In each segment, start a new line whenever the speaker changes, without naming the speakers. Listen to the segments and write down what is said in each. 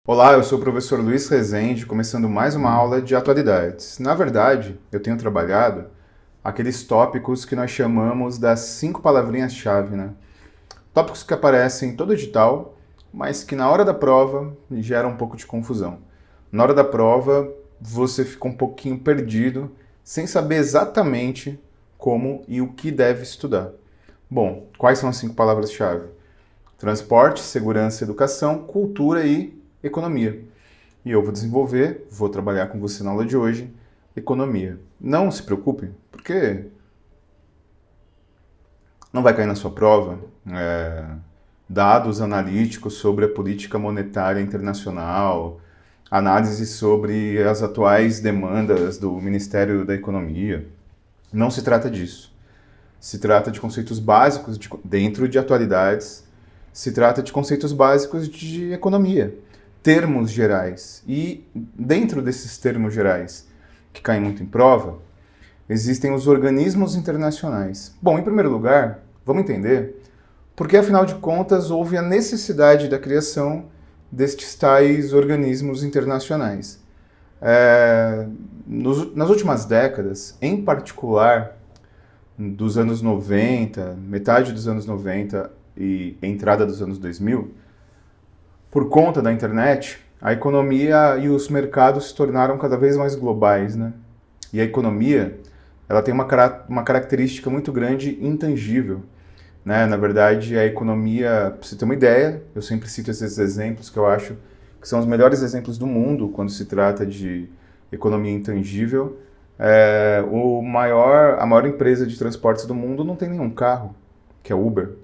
Olá, eu sou o professor Luiz Rezende, começando mais uma aula de atualidades. Na verdade, eu tenho trabalhado aqueles tópicos que nós chamamos das 5 palavrinhas-chave, né? Tópicos que aparecem em todo edital, mas que na hora da prova geram um pouco de confusão. Na hora da prova, você fica um pouquinho perdido, sem saber exatamente como e o que deve estudar. Bom, quais são as 5 palavras-chave? Transporte, segurança, educação, cultura e economia. E eu vou trabalhar com você na aula de hoje, economia. Não se preocupe, porque não vai cair na sua prova dados analíticos sobre a política monetária internacional, análise sobre as atuais demandas do Ministério da Economia. Não se trata disso. Se trata de conceitos básicos dentro de atualidades, se trata de conceitos básicos de economia, termos gerais. E dentro desses termos gerais, que caem muito em prova, existem os organismos internacionais. Bom, em primeiro lugar, vamos entender porque, afinal de contas, houve a necessidade da criação destes tais organismos internacionais. Nas últimas décadas, em particular dos anos 90, metade dos anos 90 e entrada dos anos 2000, por conta da internet, a economia e os mercados se tornaram cada vez mais globais, né? E a economia, ela tem uma característica muito grande intangível, né? Na verdade, a economia, para você ter uma ideia, eu sempre cito esses exemplos que eu acho que são os melhores exemplos do mundo quando se trata de economia intangível. A maior empresa de transportes do mundo não tem nenhum carro, que é Uber.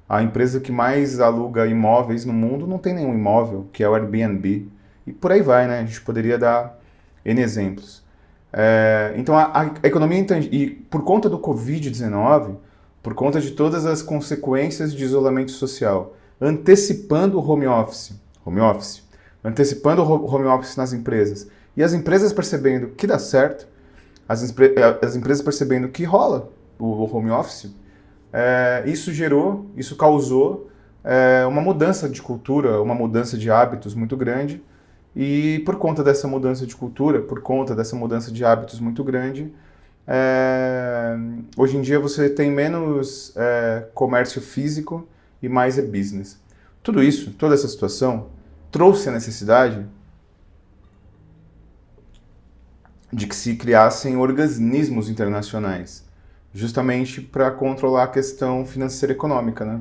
A empresa que mais aluga imóveis no mundo não tem nenhum imóvel, que é o Airbnb. E por aí vai, né? A gente poderia dar N exemplos. Então, a economia e por conta do Covid-19, por conta de todas as consequências de isolamento social, antecipando o home office, antecipando o home office nas empresas, e as empresas percebendo que dá certo, as empresas percebendo que rola o home office, isso causou uma mudança de cultura, uma mudança de hábitos muito grande, e por conta dessa mudança de cultura, por conta dessa mudança de hábitos muito grande, hoje em dia você tem menos comércio físico e mais business. Tudo isso, toda essa situação, trouxe a necessidade de que se criassem organismos internacionais, justamente para controlar a questão financeira e econômica, né?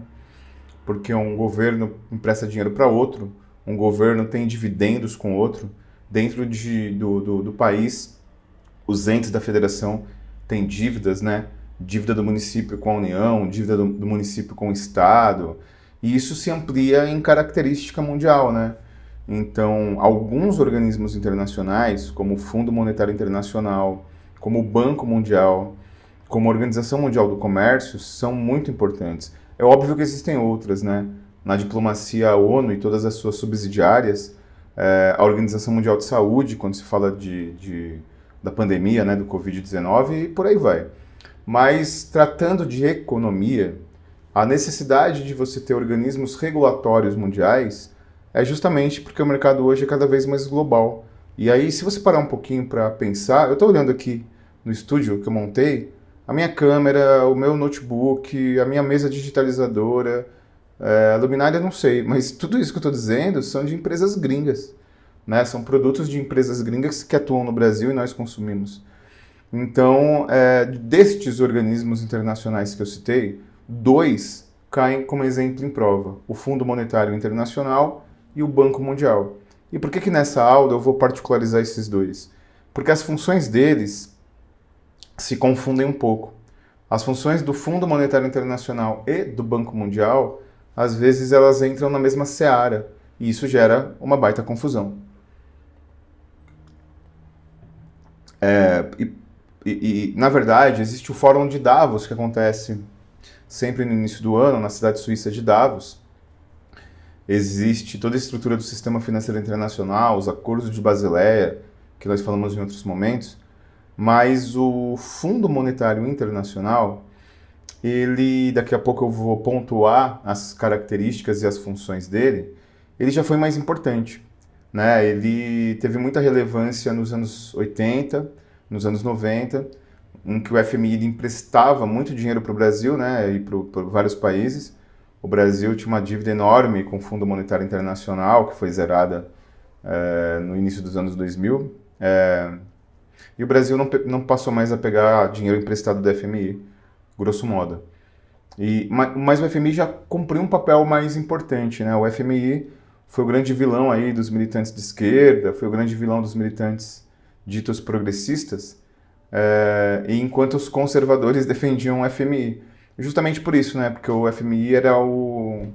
Porque um governo empresta dinheiro para outro, um governo tem dividendos com outro, dentro do país, os entes da federação têm dívidas, né? Dívida do município com a União, dívida do município com o Estado, e isso se amplia em característica mundial, né? Então, alguns organismos internacionais, como o Fundo Monetário Internacional, como o Banco Mundial, como a Organização Mundial do Comércio, são muito importantes. É óbvio que existem outras, né? Na diplomacia, a ONU e todas as suas subsidiárias, a Organização Mundial de Saúde, quando se fala da pandemia, né, do Covid-19, e por aí vai. Mas, tratando de economia, a necessidade de você ter organismos regulatórios mundiais é justamente porque o mercado hoje é cada vez mais global. E aí, se você parar um pouquinho para pensar, eu estou olhando aqui no estúdio que eu montei, a minha câmera, o meu notebook, a minha mesa digitalizadora, a luminária, não sei, mas tudo isso que eu estou dizendo são de empresas gringas, né? São produtos de empresas gringas que atuam no Brasil e nós consumimos. Então, destes organismos internacionais que eu citei, dois caem como exemplo em prova: o Fundo Monetário Internacional e o Banco Mundial. E por que nessa aula eu vou particularizar esses dois? Porque as funções deles se confundem um pouco. As funções do Fundo Monetário Internacional e do Banco Mundial, às vezes elas entram na mesma seara, e isso gera uma baita confusão. Na verdade, existe o Fórum de Davos, que acontece sempre no início do ano, na cidade suíça de Davos. Existe toda a estrutura do sistema financeiro internacional, os acordos de Basileia, que nós falamos em outros momentos, mas o Fundo Monetário Internacional, daqui a pouco eu vou pontuar as características e as funções dele, ele já foi mais importante. né? Ele teve muita relevância nos anos 80, nos anos 90, em que o FMI ele emprestava muito dinheiro para o Brasil, né, e para vários países. O Brasil tinha uma dívida enorme com o Fundo Monetário Internacional, que foi zerada no início dos anos 2000. E o Brasil não passou mais a pegar dinheiro emprestado do FMI, grosso modo. Mas o FMI já cumpriu um papel mais importante, né? O FMI foi o grande vilão aí dos militantes de esquerda, foi o grande vilão dos militantes ditos progressistas, e enquanto os conservadores defendiam o FMI. Justamente por isso, né? Porque o FMI era eu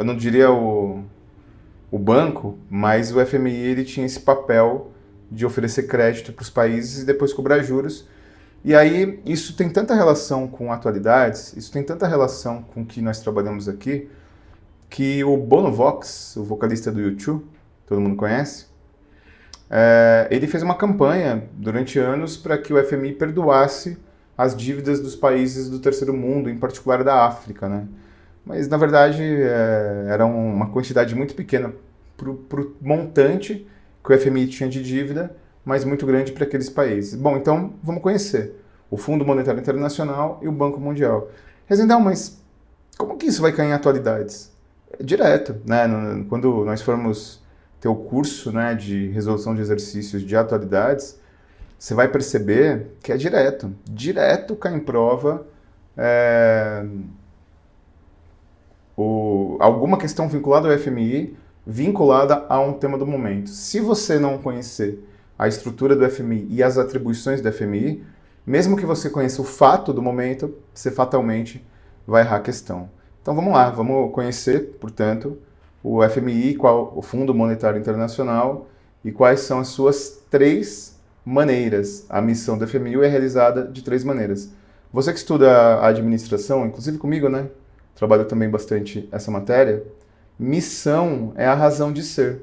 não diria o banco, mas o FMI ele tinha esse papel de oferecer crédito para os países e depois cobrar juros. E aí, isso tem tanta relação com atualidades, isso tem tanta relação com o que nós trabalhamos aqui, que o Bono Vox, o vocalista do U2, todo mundo conhece, ele fez uma campanha durante anos para que o FMI perdoasse as dívidas dos países do terceiro mundo, em particular da África, né? Mas, na verdade, era uma quantidade muito pequena para o montante que o FMI tinha de dívida, mas muito grande para aqueles países. Bom, então vamos conhecer o Fundo Monetário Internacional e o Banco Mundial. Rezendão, mas como que isso vai cair em atualidades? Direto, né? Quando nós formos ter o curso, né, de resolução de exercícios de atualidades, você vai perceber que é direto cai em prova alguma questão vinculada ao FMI, vinculada a um tema do momento. Se você não conhecer a estrutura do FMI e as atribuições do FMI, mesmo que você conheça o fato do momento, você fatalmente vai errar a questão. Então vamos lá, vamos conhecer, portanto, o FMI, o Fundo Monetário Internacional, e quais são as suas 3 maneiras. A missão do FMI é realizada de 3 maneiras. Você que estuda a administração, inclusive comigo, né? Trabalho também bastante essa matéria. Missão é a razão de ser,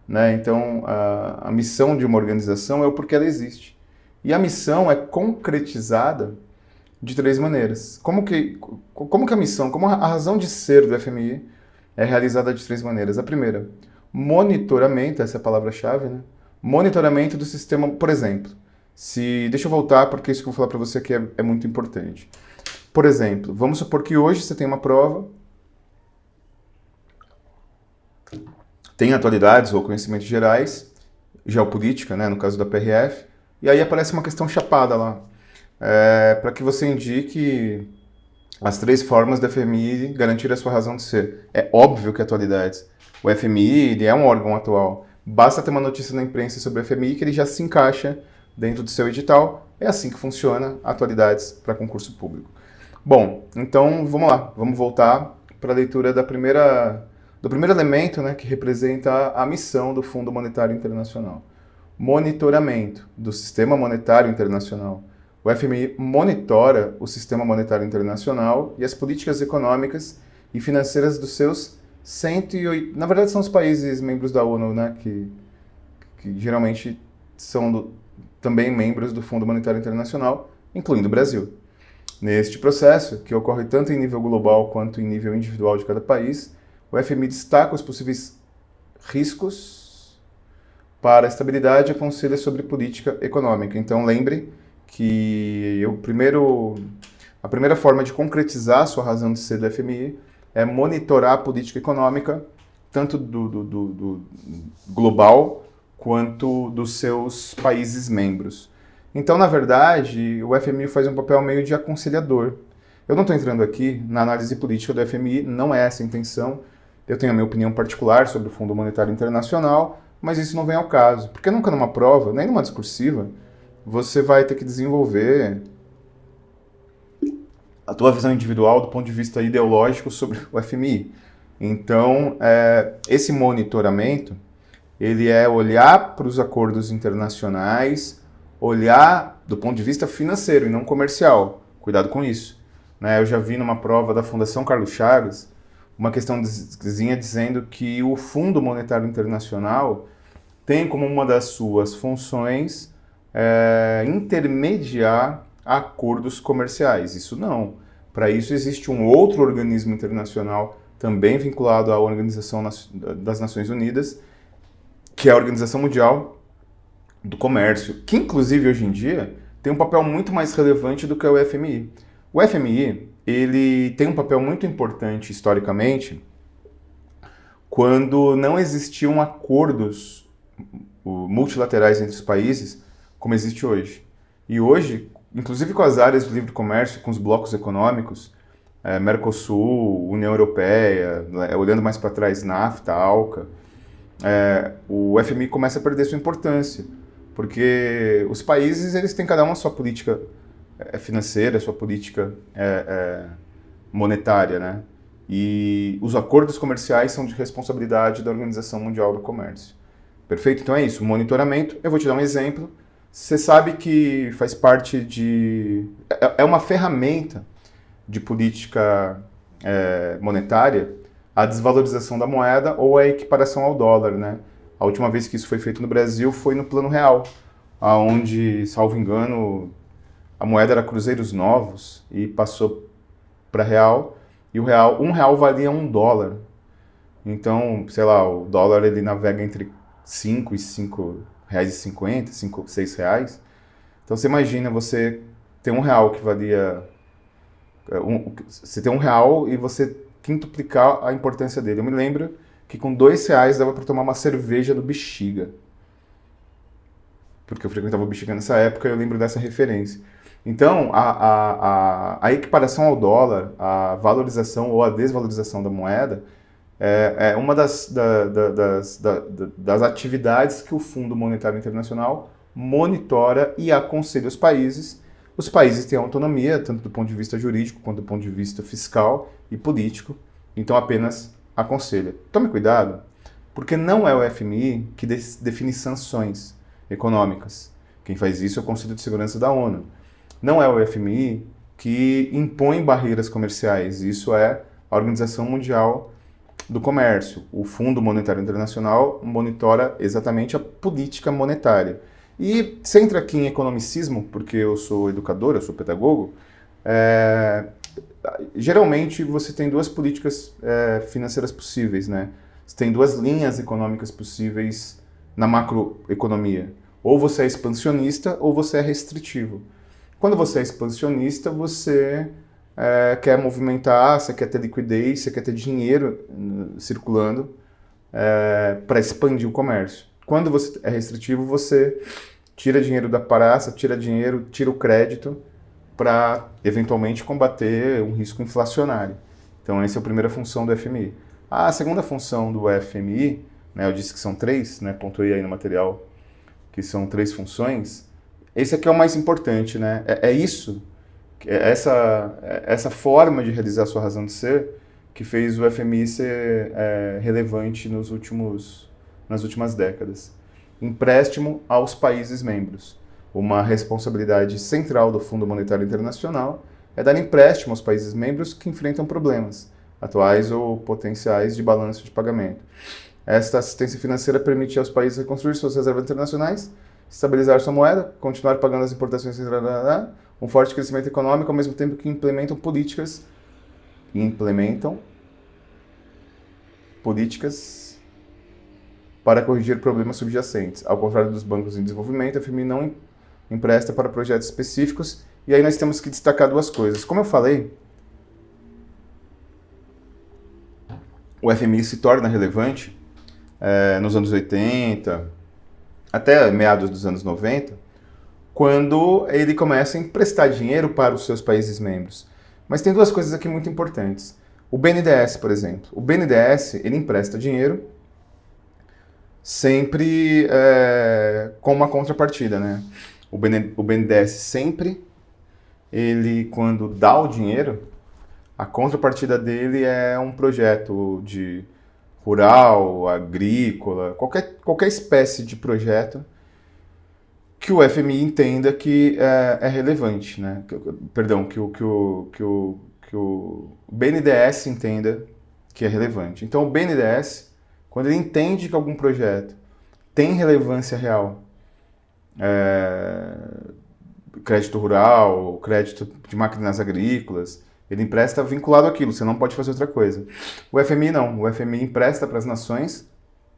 né? Então, a missão de uma organização é o porquê ela existe. E a missão é concretizada de 3 maneiras. Como que a missão, como a razão de ser do FMI é realizada de 3 maneiras? A primeira, monitoramento, essa é a palavra-chave, né? Monitoramento do sistema, por exemplo. Deixa eu voltar, porque isso que eu vou falar para você aqui é muito importante. Por exemplo, vamos supor que hoje você tem uma prova, tem atualidades ou conhecimentos gerais, geopolítica, né, no caso da PRF, e aí aparece uma questão chapada lá, para que você indique as 3 formas do FMI garantir a sua razão de ser. É óbvio que atualidades. O FMI ele é um órgão atual. Basta ter uma notícia na imprensa sobre o FMI que ele já se encaixa dentro do seu edital. É assim que funciona atualidades para concurso público. Bom, então vamos lá, vamos voltar para a leitura do primeiro elemento, né, que representa a missão do Fundo Monetário Internacional. Monitoramento do Sistema Monetário Internacional. O FMI monitora o Sistema Monetário Internacional e as políticas econômicas e financeiras dos seus 108... Na verdade, são os países membros da ONU, né, que geralmente são também membros do Fundo Monetário Internacional, incluindo o Brasil. Neste processo, que ocorre tanto em nível global quanto em nível individual de cada país, o FMI destaca os possíveis riscos para a estabilidade e aconselha sobre política econômica. Então, lembre que a primeira forma de concretizar a sua razão de ser do FMI é monitorar a política econômica, tanto do global quanto dos seus países membros. Então, na verdade, o FMI faz um papel meio de aconselhador. Eu não estou entrando aqui na análise política do FMI, não é essa a intenção. Eu tenho a minha opinião particular sobre o Fundo Monetário Internacional, mas isso não vem ao caso. Porque nunca numa prova, nem numa discursiva, você vai ter que desenvolver a tua visão individual do ponto de vista ideológico sobre o FMI. Então, esse monitoramento, ele é olhar para os acordos internacionais, olhar do ponto de vista financeiro e não comercial. Cuidado com isso. Né? Eu já vi numa prova da Fundação Carlos Chagas uma questãozinha dizendo que o Fundo Monetário Internacional tem como uma das suas funções intermediar acordos comerciais. Isso não. Para isso existe um outro organismo internacional também vinculado à Organização das Nações Unidas, que é a Organização Mundial do Comércio, que inclusive hoje em dia tem um papel muito mais relevante do que o FMI. O FMI, ele tem um papel muito importante historicamente quando não existiam acordos multilaterais entre os países como existe hoje. E hoje, inclusive com as áreas de livre comércio, com os blocos econômicos, Mercosul, União Europeia, olhando mais para trás, NAFTA, ALCA, o FMI começa a perder sua importância, porque os países eles têm cada uma a sua política financeira, a sua política monetária, né? E os acordos comerciais são de responsabilidade da Organização Mundial do Comércio. Perfeito? Então é isso, monitoramento. Eu vou te dar um exemplo. Você sabe que faz parte de... É uma ferramenta de política monetária a desvalorização da moeda ou a equiparação ao dólar, né? A última vez que isso foi feito no Brasil foi no Plano Real, onde, salvo engano, a moeda era cruzeiros novos e passou para real, e o real, R$ 1 valia $1. Então, sei lá, o dólar ele navega entre 5 e R$5,50, 5, 6 reais. Então você imagina você ter R$1 que valia... Você tem R$1 e você quintuplicar a importância dele. Eu me lembro que com R$2 dava para tomar uma cerveja do Bexiga. Porque eu frequentava o Bexiga nessa época e eu lembro dessa referência. Então, a equiparação ao dólar, a valorização ou a desvalorização da moeda é uma das atividades que o Fundo Monetário Internacional monitora e aconselha os países. Os países têm autonomia, tanto do ponto de vista jurídico quanto do ponto de vista fiscal e político, então apenas aconselha. Tome cuidado, porque não é o FMI que define sanções econômicas. Quem faz isso é o Conselho de Segurança da ONU. Não é o FMI que impõe barreiras comerciais, isso é a Organização Mundial do Comércio. O Fundo Monetário Internacional monitora exatamente a política monetária. E você entra aqui em economicismo, porque eu sou educador, eu sou pedagogo, geralmente você tem duas políticas financeiras possíveis, né? Você tem duas linhas econômicas possíveis na macroeconomia. Ou você é expansionista ou você é restritivo. Quando você é expansionista, você quer movimentar, você quer ter liquidez, você quer ter dinheiro circulando para expandir o comércio. Quando você é restritivo, você tira dinheiro da praça, tira o crédito para eventualmente combater um risco inflacionário. Então essa é a primeira função do FMI. A segunda função do FMI, né, eu disse que são 3, né, pontuei aí no material que são 3 funções. Esse aqui é o mais importante, né? Essa forma de realizar a sua razão de ser que fez o FMI ser relevante nas últimas décadas. Empréstimo aos países membros. Uma responsabilidade central do Fundo Monetário Internacional é dar empréstimo aos países membros que enfrentam problemas, atuais ou potenciais, de balanço de pagamento. Esta assistência financeira permite aos países reconstruir suas reservas internacionais, estabilizar sua moeda, continuar pagando as importações, um forte crescimento econômico, ao mesmo tempo que implementam políticas para corrigir problemas subjacentes. Ao contrário dos bancos em desenvolvimento, a FMI não empresta para projetos específicos, e aí nós temos que destacar duas coisas. Como eu falei, o FMI se torna relevante nos anos 80, até meados dos anos 90, quando ele começa a emprestar dinheiro para os seus países membros. Mas tem duas coisas aqui muito importantes. O BNDES, por exemplo. O BNDES, ele empresta dinheiro sempre com uma contrapartida, né? O BNDES sempre, ele quando dá o dinheiro, a contrapartida dele é um projeto de rural, agrícola, qualquer espécie de projeto que o FMI entenda que é relevante, né? Perdão, que o BNDES entenda que é relevante. Então o BNDES, quando ele entende que algum projeto tem relevância real, crédito rural, crédito de máquinas agrícolas, Ele empresta vinculado àquilo, você não pode fazer outra coisa. O FMI não, o FMI empresta para as nações,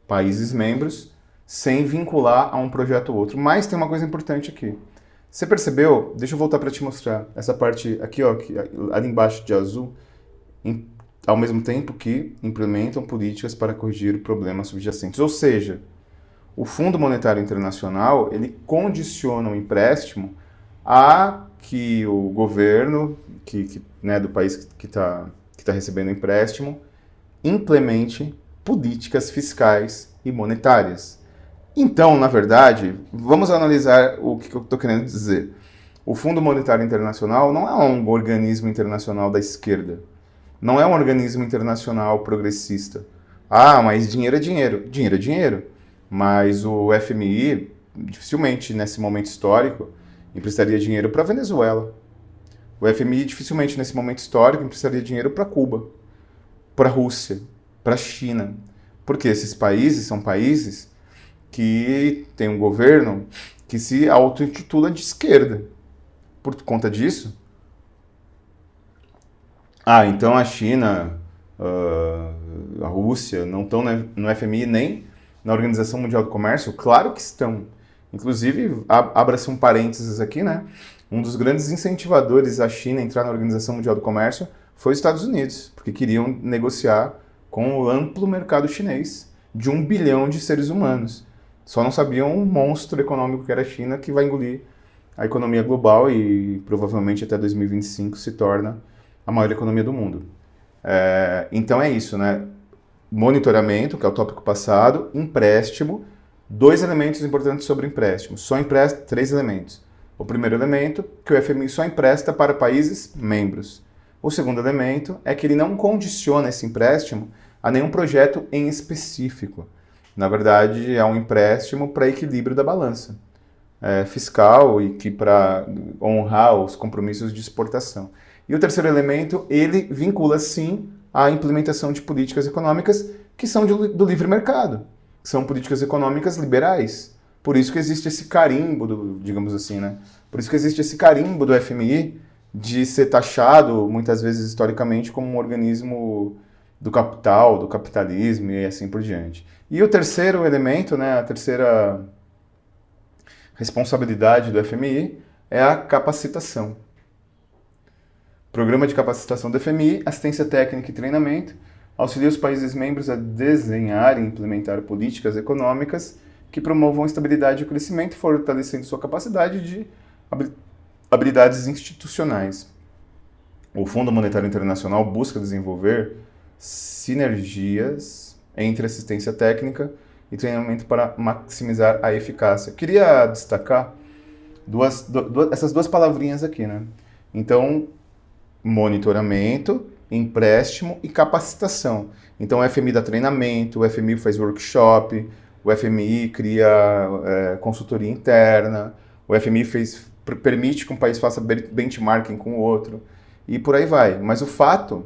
países membros, sem vincular a um projeto ou outro. Mas tem uma coisa importante aqui. Você percebeu? Deixa eu voltar para te mostrar. Essa parte aqui, ó, ali embaixo de azul, ao mesmo tempo que implementam políticas para corrigir problemas subjacentes. Ou seja, o Fundo Monetário Internacional, ele condiciona o empréstimo a que o governo né, do país que tá recebendo o empréstimo implemente políticas fiscais e monetárias. Então, na verdade, vamos analisar o que eu estou querendo dizer. O Fundo Monetário Internacional não é um organismo internacional da esquerda. Não é um organismo internacional progressista. Ah, mas dinheiro é dinheiro. Dinheiro é dinheiro. Mas o FMI, dificilmente, nesse momento histórico, emprestaria dinheiro para a Venezuela. O FMI, dificilmente, nesse momento histórico, emprestaria dinheiro para Cuba, para a Rússia, para a China. Porque esses países são países que têm um governo que se auto-intitula de esquerda. Por conta disso, então a China, a Rússia não estão no FMI nem na Organização Mundial do Comércio? Claro que estão. Inclusive, abra-se um parênteses aqui, né? Um dos grandes incentivadores a China a entrar na Organização Mundial do Comércio foi os Estados Unidos, porque queriam negociar com o amplo mercado chinês de 1 bilhão de seres humanos. Só não sabiam o monstro econômico que era a China, que vai engolir a economia global e provavelmente até 2025 se torna a maior economia do mundo. Então é isso, né? Monitoramento, que é o tópico passado, empréstimo, 2 elementos importantes sobre empréstimo. Só empresta 3 elementos. O primeiro elemento, que o FMI só empresta para países membros. O segundo elemento é que ele não condiciona esse empréstimo a nenhum projeto em específico. Na verdade, é um empréstimo para equilíbrio da balança fiscal e que para honrar os compromissos de exportação. E o terceiro elemento, ele vincula sim a implementação de políticas econômicas que são do livre mercado, que são políticas econômicas liberais. Por isso que existe esse carimbo, digamos assim, né? Por isso que existe esse carimbo do FMI de ser taxado, muitas vezes historicamente, como um organismo do capital, do capitalismo e assim por diante. E o terceiro elemento, né, a terceira responsabilidade do FMI é a capacitação. Programa de capacitação do FMI, assistência técnica e treinamento, auxilia os países membros a desenhar e implementar políticas econômicas que promovam estabilidade e crescimento, fortalecendo sua capacidade de habilidades institucionais. O Fundo Monetário Internacional busca desenvolver sinergias entre assistência técnica e treinamento para maximizar a eficácia. Queria destacar essas 2 palavrinhas aqui, né? Então, monitoramento, empréstimo e capacitação. Então, o FMI dá treinamento, o FMI faz workshop, o FMI cria consultoria interna, o FMI permite que um país faça benchmarking com o outro, e por aí vai. Mas o fato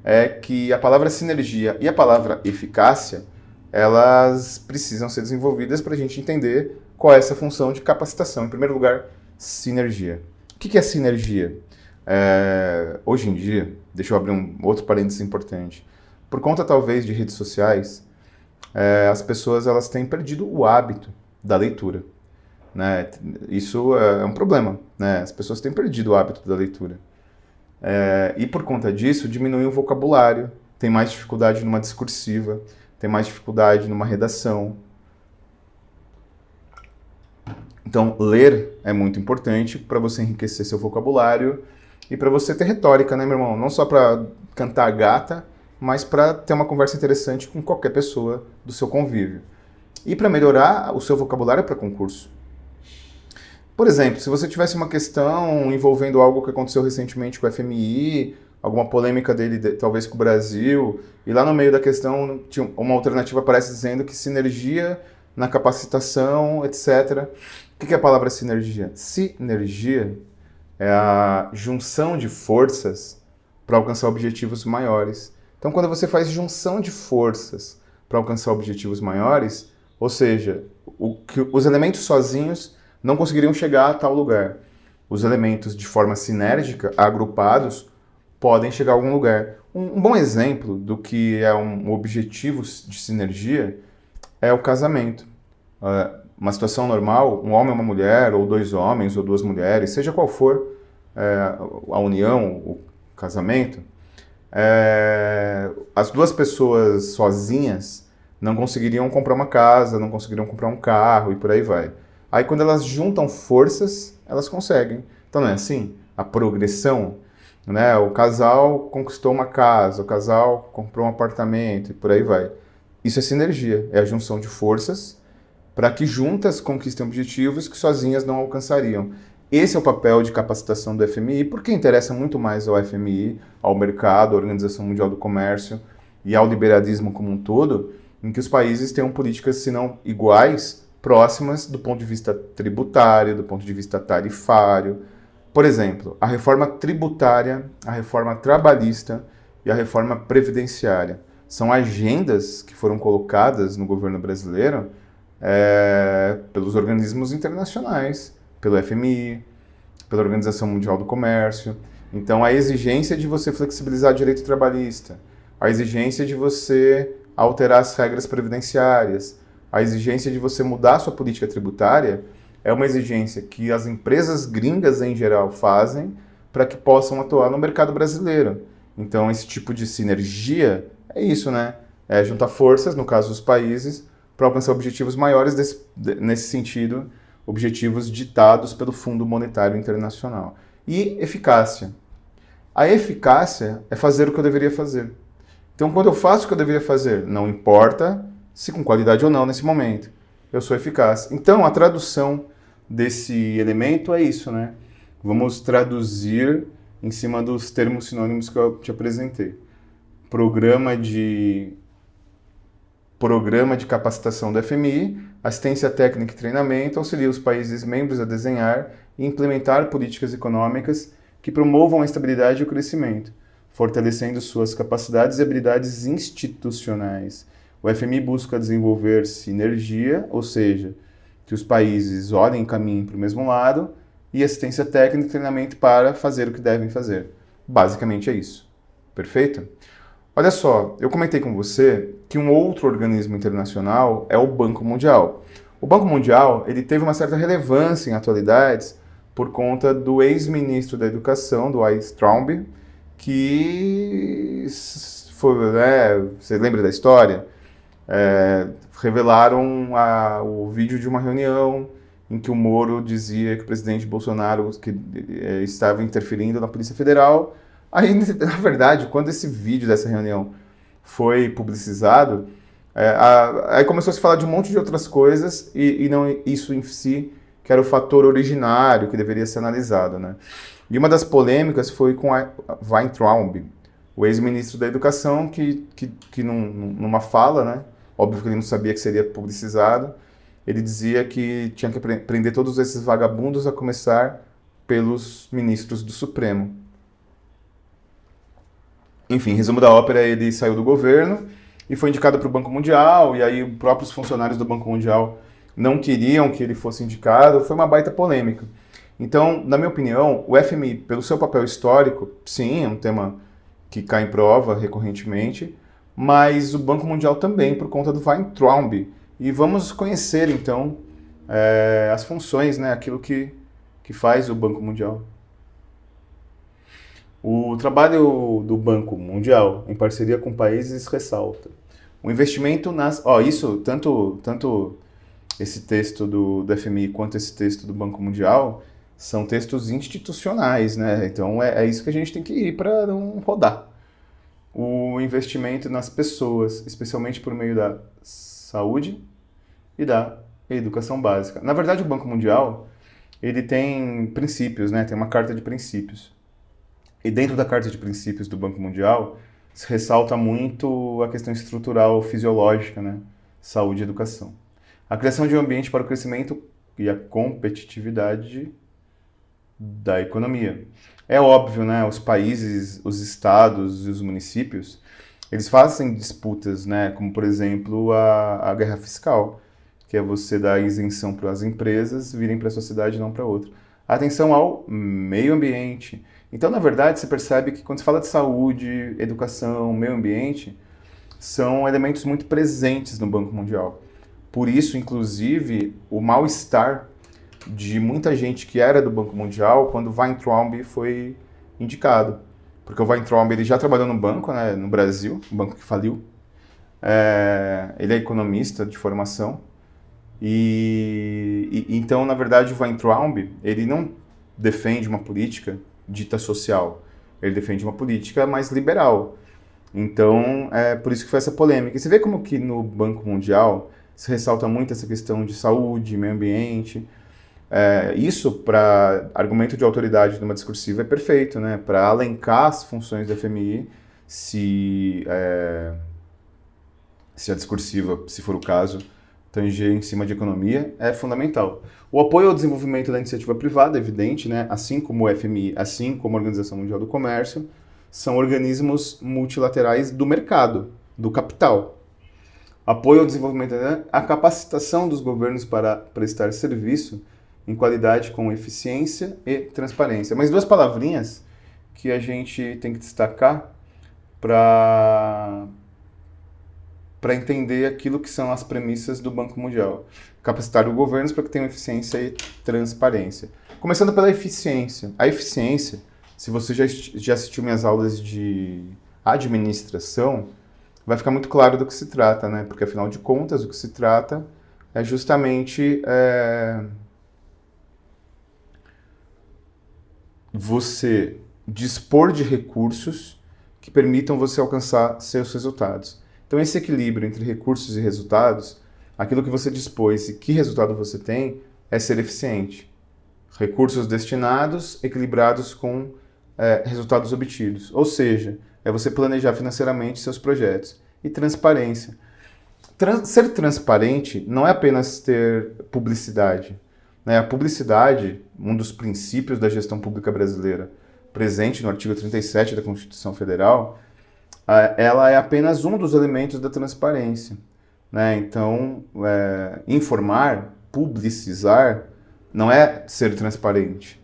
é que a palavra sinergia e a palavra eficácia, elas precisam ser desenvolvidas para a gente entender qual é essa função de capacitação. Em primeiro lugar, sinergia. O que é sinergia? Hoje em dia, deixa eu abrir um outro parênteses importante. Por conta, talvez, de redes sociais, as pessoas elas têm perdido o hábito da leitura. Né? Isso é um problema. Né? As pessoas têm perdido o hábito da leitura. E por conta disso, diminui o vocabulário, tem mais dificuldade numa discursiva, tem mais dificuldade numa redação. Então, ler é muito importante para você enriquecer seu vocabulário e para você ter retórica, né, meu irmão? Não só para cantar a gata, mas para ter uma conversa interessante com qualquer pessoa do seu convívio. E para melhorar o seu vocabulário para concurso. Por exemplo, se você tivesse uma questão envolvendo algo que aconteceu recentemente com o FMI, alguma polêmica dele, talvez com o Brasil, e lá no meio da questão tinha uma alternativa aparece dizendo que sinergia na capacitação, etc. O que é a palavra sinergia? Sinergia é a junção de forças para alcançar objetivos maiores. Então, quando você faz junção de forças para alcançar objetivos maiores, ou seja, os elementos sozinhos não conseguiriam chegar a tal lugar. Os elementos de forma sinérgica, agrupados, podem chegar a algum lugar. Um bom exemplo do que é um objetivo de sinergia é o casamento. Uma situação normal, um homem e uma mulher, ou dois homens ou duas mulheres, seja qual for a união, o casamento, as duas pessoas sozinhas não conseguiriam comprar uma casa, não conseguiriam comprar um carro e por aí vai. Aí quando elas juntam forças, elas conseguem. Então não é assim? A progressão, né? O casal conquistou uma casa, o casal comprou um apartamento e por aí vai. Isso é sinergia, é a junção de forças para que juntas conquistem objetivos que sozinhas não alcançariam. Esse é o papel de capacitação do FMI, porque interessa muito mais ao FMI, ao mercado, à Organização Mundial do Comércio e ao liberalismo como um todo, em que os países tenham políticas, se não iguais, próximas do ponto de vista tributário, do ponto de vista tarifário. Por exemplo, a reforma tributária, a reforma trabalhista e a reforma previdenciária são agendas que foram colocadas no governo brasileiro pelos organismos internacionais, pelo FMI, pela Organização Mundial do Comércio. Então, a exigência de você flexibilizar o direito trabalhista, a exigência de você alterar as regras previdenciárias, a exigência de você mudar a sua política tributária é uma exigência que as empresas gringas, em geral, fazem para que possam atuar no mercado brasileiro. Então, esse tipo de sinergia é isso, né? É juntar forças, no caso dos países, para alcançar objetivos maiores nesse sentido, objetivos ditados pelo Fundo Monetário Internacional. E eficácia. A eficácia é fazer o que eu deveria fazer. Então, quando eu faço o que eu deveria fazer, não importa se com qualidade ou não nesse momento, eu sou eficaz. Então, a tradução desse elemento é isso, né? Vamos traduzir em cima dos termos sinônimos que eu te apresentei. Programa de capacitação do FMI, assistência técnica e treinamento, auxilia os países membros a desenhar e implementar políticas econômicas que promovam a estabilidade e o crescimento, fortalecendo suas capacidades e habilidades institucionais. O FMI busca desenvolver sinergia, ou seja, que os países olhem e caminhem para o mesmo lado, e assistência técnica e treinamento para fazer o que devem fazer. Basicamente é isso. Perfeito? Olha só, eu comentei com você que um outro organismo internacional é o Banco Mundial. O Banco Mundial ele teve uma certa relevância em atualidades por conta do ex-ministro da Educação, do Weintraub, que foi, você lembra da história? Revelaram o vídeo de uma reunião em que o Moro dizia que o presidente Bolsonaro estava interferindo na Polícia Federal. Aí, na verdade, quando esse vídeo dessa reunião foi publicizado, aí começou a se falar de um monte de outras coisas e não isso em si, que era o fator originário que deveria ser analisado, né? E uma das polêmicas foi com a Weintraub, o ex-ministro da Educação, que numa fala, né? Óbvio que ele não sabia que seria publicizado, ele dizia que tinha que prender todos esses vagabundos, a começar pelos ministros do Supremo. Enfim, resumo da ópera, ele saiu do governo e foi indicado para o Banco Mundial, e aí os próprios funcionários do Banco Mundial não queriam que ele fosse indicado, foi uma baita polêmica. Então, na minha opinião, o FMI, pelo seu papel histórico, sim, é um tema que cai em prova recorrentemente, mas o Banco Mundial também, por conta do Weintraub. E vamos conhecer, então, as funções, né, aquilo que faz o Banco Mundial. O trabalho do Banco Mundial, em parceria com países, ressalta o investimento nas... isso, tanto esse texto do FMI quanto esse texto do Banco Mundial, são textos institucionais, né? Então é isso que a gente tem que ir para não rodar. O investimento nas pessoas, especialmente por meio da saúde e da educação básica. Na verdade, o Banco Mundial, ele tem princípios, né? Tem uma carta de princípios. E dentro da Carta de Princípios do Banco Mundial, se ressalta muito a questão estrutural, fisiológica, né? Saúde e educação. A criação de um ambiente para o crescimento e a competitividade da economia. É óbvio, né? Os países, os estados e os municípios, eles fazem disputas, né? Como, por exemplo, a guerra fiscal, que é você dar isenção para as empresas virem para a sua cidade e não para outra. Atenção ao meio ambiente. Então, na verdade, você percebe que quando se fala de saúde, educação, meio ambiente, são elementos muito presentes no Banco Mundial. Por isso, inclusive, o mal-estar de muita gente que era do Banco Mundial quando o Weintraub foi indicado. Porque o Weintraub ele já trabalhou no banco, né, no Brasil, um banco que faliu. Ele é economista de formação. Então, na verdade, o Weintraub ele não defende uma política dita social. Ele defende uma política mais liberal. Então, é por isso que foi essa polêmica. E você vê como que no Banco Mundial se ressalta muito essa questão de saúde, meio ambiente. Isso, para argumento de autoridade numa discursiva, é perfeito, né? Para alencar as funções do FMI, se a discursiva, se for o caso, tanger em cima de economia, é fundamental. O apoio ao desenvolvimento da iniciativa privada, é evidente, né? Assim como o FMI, assim como a Organização Mundial do Comércio, são organismos multilaterais do mercado, do capital. Apoio ao desenvolvimento, né? A capacitação dos governos para prestar serviço em qualidade com eficiência e transparência. Mas duas palavrinhas que a gente tem que destacar para entender aquilo que são as premissas do Banco Mundial. Capacitar os governos para que tenham eficiência e transparência. Começando pela eficiência. A eficiência, se você já assistiu minhas aulas de administração, vai ficar muito claro do que se trata, né? Porque, afinal de contas, o que se trata é justamente você dispor de recursos que permitam você alcançar seus resultados. Então, esse equilíbrio entre recursos e resultados, aquilo que você dispôs e que resultado você tem, é ser eficiente. Recursos destinados, equilibrados com resultados obtidos. Ou seja, é você planejar financeiramente seus projetos. E transparência. Ser transparente não é apenas ter publicidade. Né? A publicidade, um dos princípios da gestão pública brasileira, presente no artigo 37 da Constituição Federal, ela é apenas um dos elementos da transparência. Né? Então, informar, publicizar, não é ser transparente.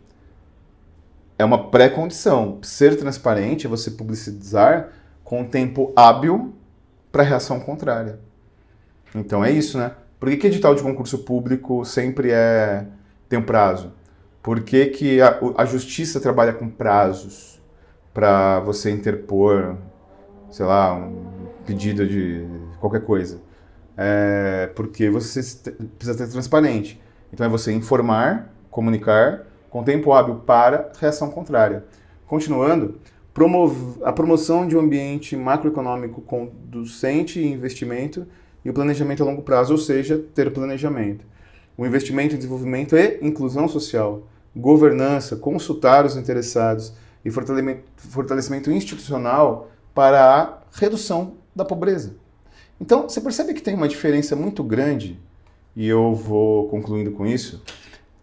É uma pré-condição. Ser transparente é você publicizar com tempo hábil para reação contrária. Então é isso, né? Por que edital de concurso público sempre tem um prazo? Por que a justiça trabalha com prazos para você interpor, sei lá, um pedido de qualquer coisa? Porque você precisa ser transparente. Então é você informar, comunicar, com tempo hábil para reação contrária. Continuando, a promoção de um ambiente macroeconômico conducente em investimento e o planejamento a longo prazo, ou seja, ter planejamento. O investimento em desenvolvimento e inclusão social, governança, consultar os interessados e fortalecimento institucional para a redução da pobreza. Então, você percebe que tem uma diferença muito grande, e eu vou concluindo com isso,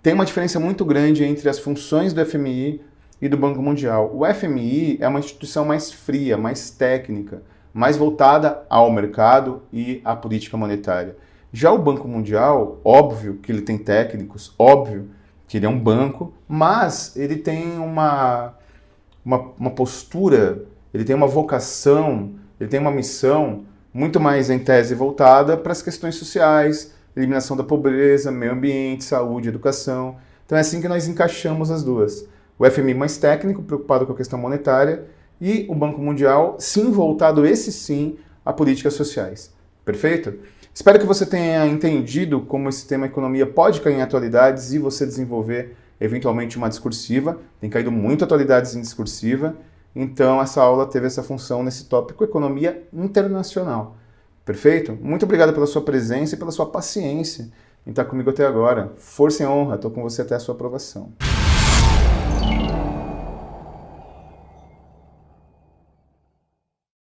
tem uma diferença muito grande entre as funções do FMI e do Banco Mundial. O FMI é uma instituição mais fria, mais técnica, mais voltada ao mercado e à política monetária. Já o Banco Mundial, óbvio que ele tem técnicos, óbvio que ele é um banco, mas ele tem uma postura, ele tem uma vocação, ele tem uma missão muito mais em tese voltada para as questões sociais, eliminação da pobreza, meio ambiente, saúde, educação. Então é assim que nós encaixamos as duas. O FMI mais técnico, preocupado com a questão monetária, e o Banco Mundial, sim, voltado, esse sim, a políticas sociais. Perfeito? Espero que você tenha entendido como esse tema economia pode cair em atualidades e você desenvolver, eventualmente, uma discursiva. Tem caído muito atualidades em discursiva, então essa aula teve essa função nesse tópico economia internacional. Perfeito? Muito obrigado pela sua presença e pela sua paciência em estar comigo até agora. Força e honra, estou com você até a sua aprovação.